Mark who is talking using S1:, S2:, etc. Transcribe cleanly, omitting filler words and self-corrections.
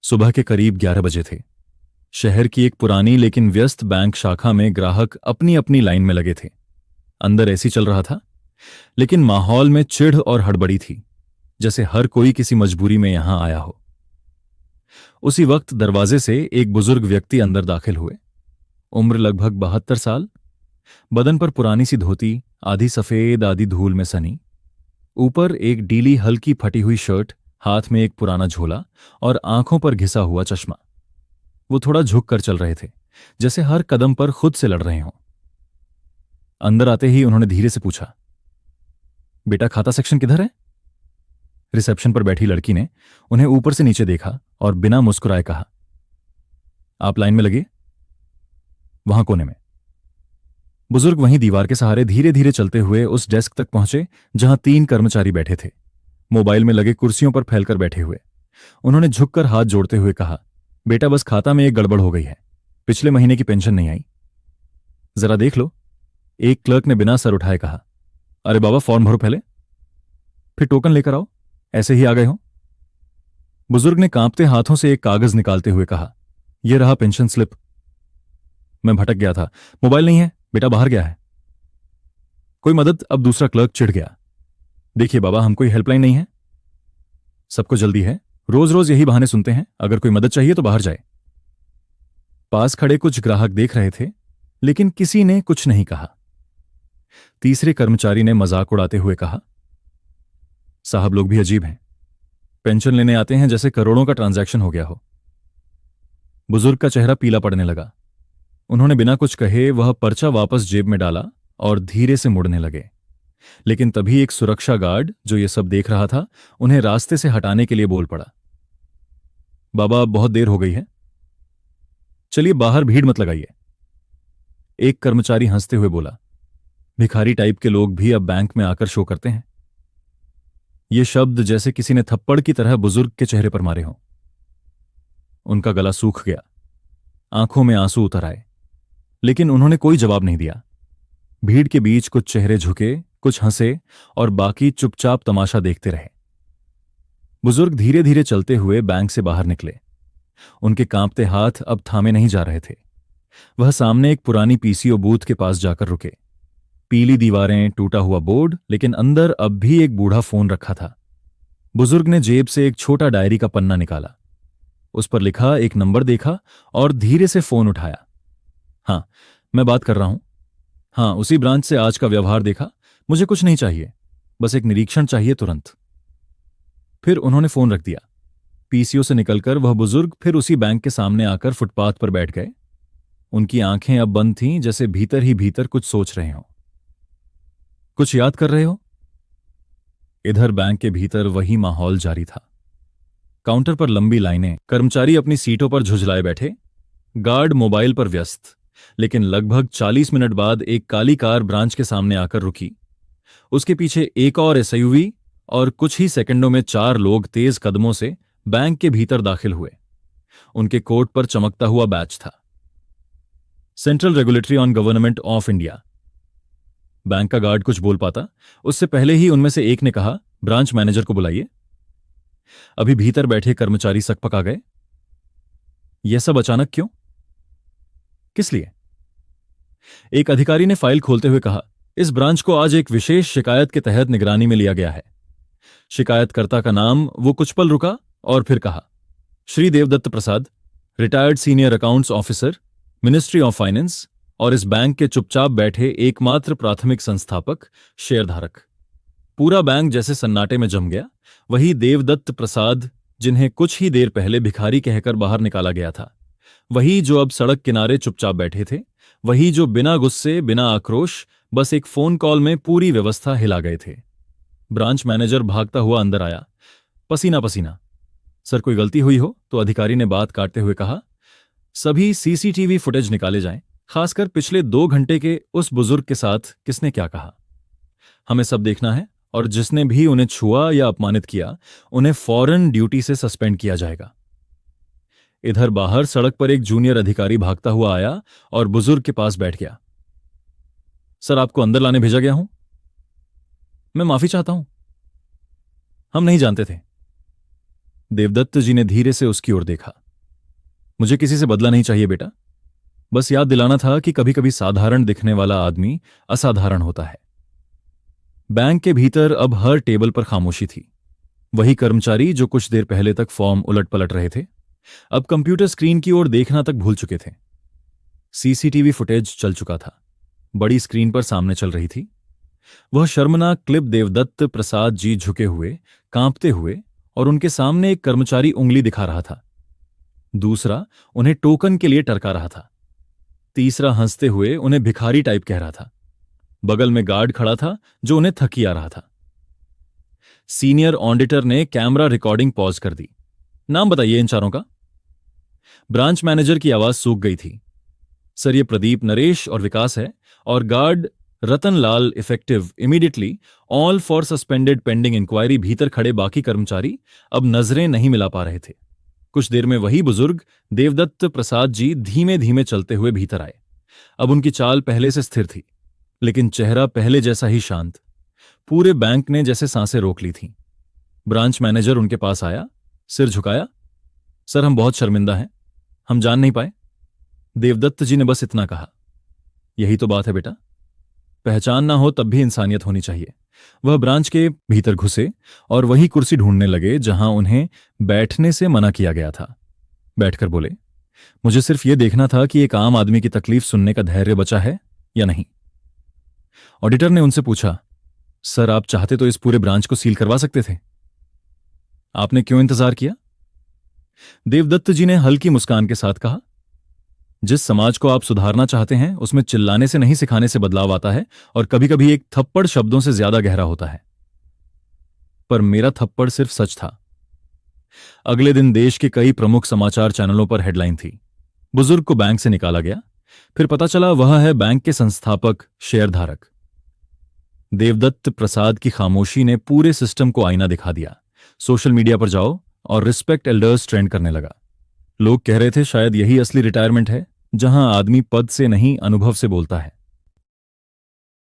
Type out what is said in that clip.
S1: सुबह के करीब 11 बजे थे। शहर की एक पुरानी लेकिन व्यस्त बैंक शाखा में ग्राहक अपनी अपनी लाइन में लगे थे। अंदर एसी चल रहा था, लेकिन माहौल में चिढ़ और हड़बड़ी थी, जैसे हर कोई किसी मजबूरी में यहां आया हो। उसी वक्त दरवाजे से एक बुजुर्ग व्यक्ति अंदर दाखिल हुए। उम्र लगभग 72 साल, बदन पर पुरानी सी धोती, आधी सफेद आधी धूल में सनी। ऊपर एक डीली हल्की फटी हुई शर्ट, हाथ में एक पुराना झोला और आंखों पर घिसा हुआ चश्मा। वो थोड़ा झुक कर चल रहे थे, जैसे हर कदम पर खुद से लड़ रहे हों। अंदर आते ही उन्होंने धीरे से पूछा, बेटा खाता सेक्शन किधर है? रिसेप्शन पर बैठी लड़की ने उन्हें ऊपर से नीचे देखा और बिना मुस्कुराए कहा, आप लाइन में लगे, वहां कोने में। बुजुर्ग वहीं दीवार के सहारे धीरे धीरे चलते हुए उस डेस्क तक पहुंचे जहां 3 कर्मचारी बैठे थे, मोबाइल में लगे कुर्सियों पर फैलकर बैठे हुए। उन्होंने झुककर हाथ जोड़ते हुए कहा, बेटा बस खाता में एक गड़बड़ हो गई है, पिछले महीने की पेंशन नहीं आई। जरा देख लो, एक क्लर्क ने बिना सर उठाए कहा। अरे बाबा, फॉर्म भरो पहले, फिर टोकन लेकर आओ, ऐसे ही आ गए हो? बुजुर्ग ने कांपते हाथों से एक कागज निकालते हुए कहा, यह रहा पेंशन स्लिप। मैं भटक गया था, मोबाइल नहीं है, बेटा बाहर गया है। कोई मदद? अब दूसरा क्लर्क चिढ़ गया। देखिए बाबा, हम कोई हेल्पलाइन नहीं है, सबको जल्दी है, रोज रोज यही बहाने सुनते हैं, अगर कोई मदद चाहिए तो बाहर जाए। पास खड़े कुछ ग्राहक देख रहे थे, लेकिन किसी ने कुछ नहीं कहा। तीसरे कर्मचारी ने मजाक उड़ाते हुए कहा, साहब लोग भी अजीब हैं, पेंशन लेने आते हैं जैसे करोड़ों का ट्रांजैक्शन हो गया हो। बुजुर्ग का चेहरा पीला पड़ने लगा। उन्होंने बिना कुछ कहे वह पर्चा वापस जेब में डाला और धीरे से मुड़ने लगे। लेकिन तभी एक सुरक्षा गार्ड, जो ये सब देख रहा था, उन्हें रास्ते से हटाने के लिए बोल पड़ा, बाबा बहुत देर हो गई है, चलिए बाहर भीड़ मत लगाइए। एक कर्मचारी हंसते हुए बोला, भिखारी टाइप के लोग भी अब बैंक में आकर शो करते हैं। ये शब्द जैसे किसी ने थप्पड़ की तरह बुजुर्ग के चेहरे पर मारे हों। उनका गला सूख गया, आंखों में आंसू उतर आए, लेकिन उन्होंने कोई जवाब नहीं दिया। भीड़ के बीच कुछ चेहरे झुके, कुछ हंसे और बाकी चुपचाप तमाशा देखते रहे। बुजुर्ग धीरे धीरे चलते हुए बैंक से बाहर निकले। उनके कांपते हाथ अब थामे नहीं जा रहे थे। वह सामने एक पुरानी पीसीओ बूथ के पास जाकर रुके। पीली दीवारें, टूटा हुआ बोर्ड, लेकिन अंदर अब भी एक बूढ़ा फोन रखा था। बुजुर्ग ने जेब से एक छोटा डायरी का पन्ना निकाला, उस पर लिखा एक नंबर देखा और धीरे से फोन उठाया। हाँ, मैं बात कर रहा हूं। हाँ, उसी ब्रांच से आज का व्यवहार देखा, मुझे कुछ नहीं चाहिए, बस एक निरीक्षण चाहिए तुरंत। फिर उन्होंने फोन रख दिया। पीसीओ से निकलकर वह बुजुर्ग फिर उसी बैंक के सामने आकर फुटपाथ पर बैठ गए। उनकी आंखें अब बंद थीं, जैसे भीतर ही भीतर कुछ सोच रहे हों। कुछ याद कर रहे हो? इधर बैंक के भीतर वही माहौल जारी था। काउंटर पर लंबी लाइनें, कर्मचारी अपनी सीटों पर झुझलाए बैठे, गार्ड मोबाइल पर व्यस्त। लेकिन लगभग 40 मिनट बाद एक काली कार ब्रांच के सामने आकर रुकी। उसके पीछे एक और एसयूवी और कुछ ही सेकंडों में 4 लोग तेज कदमों से बैंक के भीतर दाखिल हुए। उनके कोट पर चमकता हुआ बैच था, central regulatory on government of India. Bank का गार्ड कुछ बोल पाता, उससे पहले ही उनमें से एक ने कहा, ब्रांच मैनेजर को बुलाइए। अभी भीतर बैठे कर्मचारी सकपका गए। यह सब अचानक क्यों? किस लिए? एक अधिकारी ने फाइल खोलते हुए कहा, इस ब्रांच को आज एक विशेष शिकायत के तहत निगरानी में लिया गया है। शिकायतकर्ता का नाम। वो कुछ पल रुका और फिर कहा, Shri Devdatt Prasad, retired senior accounts officer, ministry of finance, और इस बैंक के चुपचाप बैठे एकमात्र प्राथमिक संस्थापक, शेयरधारक। पूरा बैंक जैसे सन्नाटे में जम गया। वही देवदत्त प्रसाद, जिन्हें कुछ ही देर पहले भिखारी कहकर बाहर निकाला गया था, वही जो अब सड़क किनारे चुपचाप बैठे थे, वही जो बिना गुस्से, बिना आक्रोश, बस एक फोन कॉल में पूरी व्यवस्था हिला गए थे। ब्रांच मैनेजर भागता हुआ अंदर आया, पसीना पसीना। सर, कोई गलती हुई हो तो? अधिकारी ने बात काटते हुए कहा, सभी सीसीटीवी फुटेज निकाले जाएं, खासकर पिछले 2 घंटे के उस बुजुर्ग के साथ किसने क्या कहा। हमें सब देखना है, और जिसने भी उन्हें छुआ या अपमानित किया, उन्हें फौरन ड्यूटी से सस्पेंड किया जाएगा। इधर बाहर सड़क पर एक जूनियर अधिकारी भागता हुआ आया और बुजुर्ग के पास बैठ गया। सर, आपको अंदर लाने भेजा गया हूं। मैं माफी चाहता हूं, हम नहीं जानते थे। देवदत्त जी ने धीरे से उसकी ओर देखा। मुझे किसी से बदला नहीं चाहिए बेटा, बस याद दिलाना था कि कभी कभी साधारण दिखने वाला आदमी असाधारण होता है। बैंक के भीतर अब हर टेबल पर खामोशी थी। वही कर्मचारी जो कुछ देर पहले तक फॉर्म उलट पलट रहे थे, अब कंप्यूटर स्क्रीन की ओर देखना तक भूल चुके थे। सीसीटीवी फुटेज चल चुका था, बड़ी स्क्रीन पर सामने चल रही थी। वह शर्मनाक क्लिप देवदत्त प्रसाद जी झुके हुए, कांपते हुए, और उनके सामने एक कर्मचारी उंगली दिखा रहा था। दूसरा उन्हें टोकन के लिए टरका रहा था। तीसरा हंसते हुए उन्हें भिखारी टाइप कह रहा था। बगल में गार्ड खड़ा था जो उन्हें थकिया रहा था। सीनियर ऑडिटर ने कैमरा रिकॉर्डिंग पॉज कर दी। नाम बताइए इन चारों का। ब्रांच मैनेजर की आवाज सूख गई थी। सर, ये प्रदीप, नरेश और विकास है, और guard Ratanlal. Effective immediately all four suspended pending inquiry. भीतर खड़े बाकी कर्मचारी अब नजरें नहीं मिला पा रहे थे। कुछ देर में वही बुजुर्ग देवदत्त प्रसाद जी धीमे धीमे चलते हुए भीतर आए। अब उनकी चाल पहले से स्थिर थी, लेकिन चेहरा पहले जैसा ही शांत। पूरे बैंक ने जैसे सांसें रोक ली थीं। ब्रांच मैनेजर उनके पास आया, सिर झुकाया। सर, हम बहुत शर्मिंदा हैं, हम जान नहीं पाए। देवदत्त जी ने बस इतना कहा। यही तो बात है बेटा, पहचान ना हो तब भी इंसानियत होनी चाहिए। वह ब्रांच के भीतर घुसे और वही कुर्सी ढूंढने लगे जहां उन्हें बैठने से मना किया गया था। बैठकर बोले, मुझे सिर्फ यह देखना था कि एक आम आदमी की तकलीफ सुनने का धैर्य बचा है या नहीं। ऑडिटर ने उनसे पूछा, सर, आप चाहते तो इस पूरे ब्रांच को सील करवा सकते थे, आपने क्यों इंतजार किया? देवदत्त जी ने हल्की मुस्कान के साथ कहा, जिस समाज को आप सुधारना चाहते हैं उसमें चिल्लाने से नहीं, सिखाने से बदलाव आता है, और कभी कभी एक थप्पड़ शब्दों से ज्यादा गहरा होता है। पर मेरा थप्पड़ सिर्फ सच था। अगले दिन देश के कई प्रमुख समाचार चैनलों पर हेडलाइन थी, बुजुर्ग को बैंक से निकाला गया। फिर पता चला वह है बैंक के संस्थापक, शेयरधारक। देवदत्त प्रसाद की खामोशी ने पूरे सिस्टम को आईना दिखा दिया। सोशल मीडिया पर जाओ और रिस्पेक्ट एल्डर्स ट्रेंड करने लगा। लोग कह रहे थे शायद यही असली रिटायरमेंट है, जहां आदमी पद से नहीं अनुभव से बोलता है।